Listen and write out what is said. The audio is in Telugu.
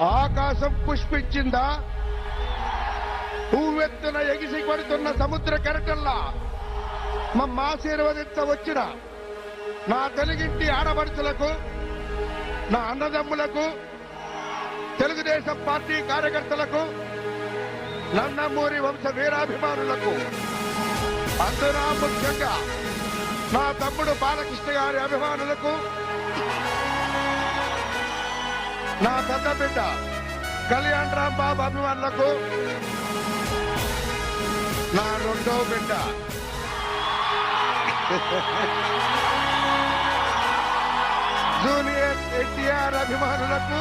ఆకాశం పుష్పించిందా? పువ్వెత్తున ఎగిసి పడుతున్న సముద్ర కెరటల్లా మమ్మ ఆశీర్వదించవచ్చిన నా తెలుగింటి ఆడపడుచులకు, నా అన్నదమ్ములకు, తెలుగుదేశం పార్టీ కార్యకర్తలకు, నందమూరి వంశ వీరాభిమానులకు, అందునా ముఖ్యంగా నా తమ్ముడు బాలకృష్ణ గారి అభిమానులకు, నా పెద్ద బిడ్డ కళ్యాణ్ రామ్ బాబు అభిమానులకు, నా రెండో బిడ్డ జూనియర్ ఎన్టీఆర్ అభిమానులకు,